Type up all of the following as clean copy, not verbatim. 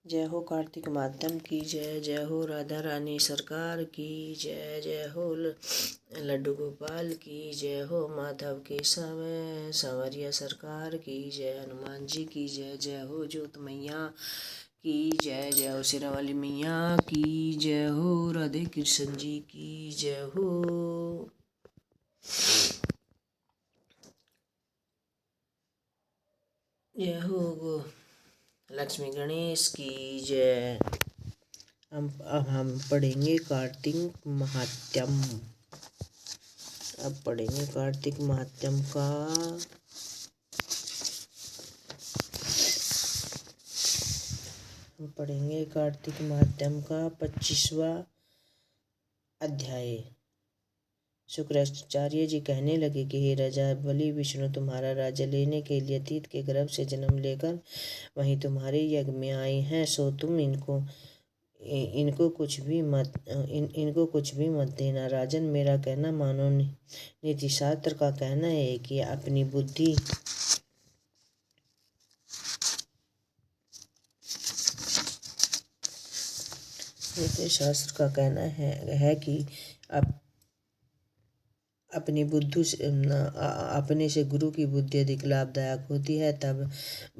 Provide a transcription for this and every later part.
जय हो कार्तिक माध्यम की जय, जय हो राधा रानी सरकार की जय, जय हो लड्डू गोपाल की जय, हो माधव के संवरिया सरकार की जय, हनुमान जी की जय, जय हो जोत मैया की जय, जय हो शेरा वाली मैया की जय, हो राधे कृष्ण जी की जय हो। जय हो लक्ष्मी गणेश की जय। अब हम पढ़ेंगे कार्तिक महात्यम। अब पढ़ेंगे कार्तिक महात्यम का हम पढ़ेंगे कार्तिक महात्यम का 25वां अध्याय। शुक्राचार्य जी कहने लगे कि हे राजा बलि, विष्णु तुम्हारा राज्य लेने के लिए अतीत के गर्भ से जन्म लेकर वहीं तुम्हारे यज्ञ में आए हैं, सो तुम इनको कुछ भी मत देना। राजन, मेरा कहना मानो। नीति शास्त्र का कहना है कि अपनी बुद्धि नीति शास्त्र का कहना है कि अपनी बुद्धि से अपने से गुरु की बुद्धि अधिक लाभदायक होती है। तब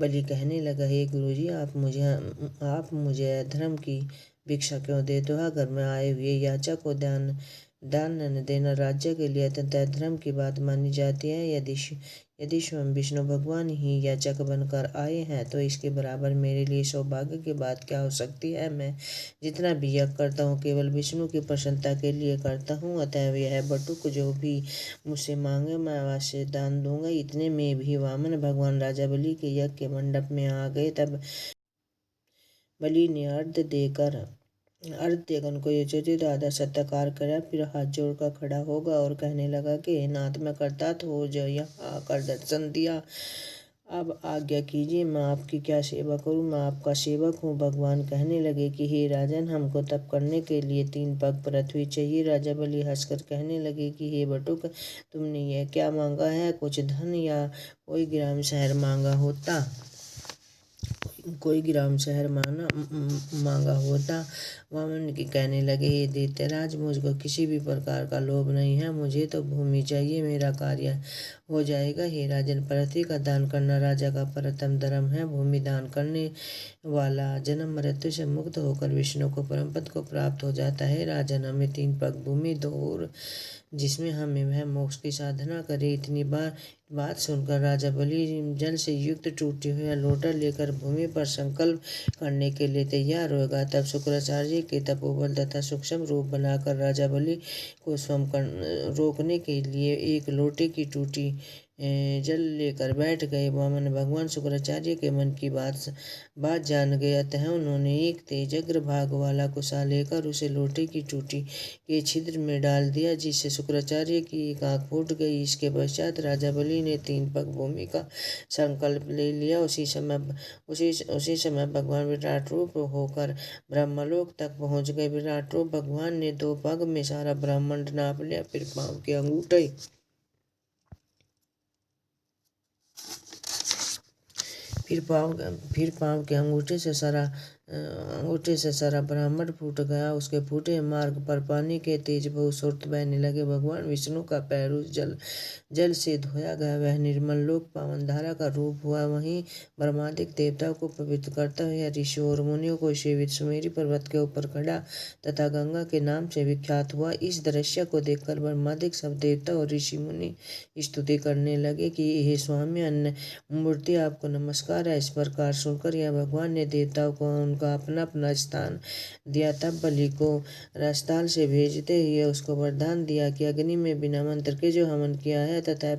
बलि कहने लगा, हे गुरुजी, आप मुझे अधर्म की भिक्षा क्यों देते हो? अगर मैं आए हुए याचक को दान न देना राज्य के लिए अत्यंत अधर्म की बात मानी जाती है। यदि स्वयं विष्णु भगवान ही याचक बनकर आए हैं तो इसके बराबर मेरे लिए सौभाग्य की बात क्या हो सकती है। मैं जितना भी यज्ञ करता हूँ केवल विष्णु की प्रसन्नता के लिए करता हूँ, अतएव यह बटुक जो भी मुझसे मांगे मैं अवश्य दान दूंगा। इतने में भी वामन भगवान राजा बलि के यज्ञ के मंडप में आ गए। तब बलि ने अर्घ देकर उनको यथोचित आदर सत्कार करा, फिर हाथ जोड़कर खड़ा होगा और कहने लगा कि हे नाथ, मैं कृतार्थ हो जो यहाँ आकर दर्शन दिया। अब आज्ञा कीजिए, मैं आपकी क्या सेवा करूं? मैं आपका सेवक हूँ। भगवान कहने लगे कि हे राजन, हमको तप करने के लिए 3 पग पृथ्वी चाहिए। राजा बलि हंसकर कहने लगे कि हे बटुक, तुमने यह क्या मांगा है? कुछ धन या कोई ग्राम शहर मांगा होता मांगा होता। वामन की कहने लगे, हे दैत्यराज, मुझको किसी भी प्रकार का लोभ नहीं है। मुझे तो भूमि चाहिए, मेरा कार्य हो जाएगा। हे राजन, पृथ्वी का दान करना राजा का परतम धर्म है। भूमि दान करने वाला जन्म मृत्यु से मुक्त होकर विष्णु को परम पद को प्राप्त हो जाता है। राजन, हमें 3 पग भूमि दो और जिसमें हमें वह मोक्ष की साधना करे। इतनी बात सुनकर राजा बलि जल से युक्त टूटी हुई लोटा लेकर भूमि पर संकल्प करने के लिए तैयार होगा। तब शुक्राचार्य के तपोबल तथा सूक्ष्म रूप बनाकर राजा बलि को स्वयं रोकने के लिए एक लोटे की टूटी जल लेकर बैठ गए। वामन भगवान शुक्राचार्य के मन की बात जान गए, अतः उन्होंने एक तेज अग्रभाग वाला कुशा लेकर उसे लोटे की टूटी के छिद्र में डाल दिया, जिससे शुक्राचार्य की एक आंख फूट गई। इसके पश्चात राजा बलि ने 3 पग भूमि का संकल्प ले लिया। उसी समय भगवान विराट रूप होकर ब्रह्मलोक तक पहुंच गए। विराट रूप भगवान ने 2 पग में सारा ब्रह्मांड नाप लिया। फिर पाँव के अंगूठे से सारा ब्रह्मांड फूट गया। उसके फूटे मार्ग पर पानी के तेज बहुस्रोत बहने लगे। भगवान विष्णु का पैर उस जल से धोया गया। वह निर्मल लोक पावन धारा का रूप हुआ। वहीं ब्रह्मादिक देवताओं को पवित्र करता हुआ ऋषियों और मुनियों को सेवित सुमेरु पर्वत के ऊपर खड़ा तथा गंगा के नाम से विख्यात हुआ। इस दृश्य को देखकर ब्रह्मादिक सब देवता और ऋषि मुनि स्तुति करने लगे कि हे स्वामी अन्य मूर्ति, आपको नमस्कार है। इस प्रकार सुनकर यह भगवान ने देवताओं को उनका अपना अपना स्थान दिया। तब बलि को रसताल से भेजते हुए उसको वरदान दिया कि अग्नि में बिना मंत्र के जो हवन किया है तथा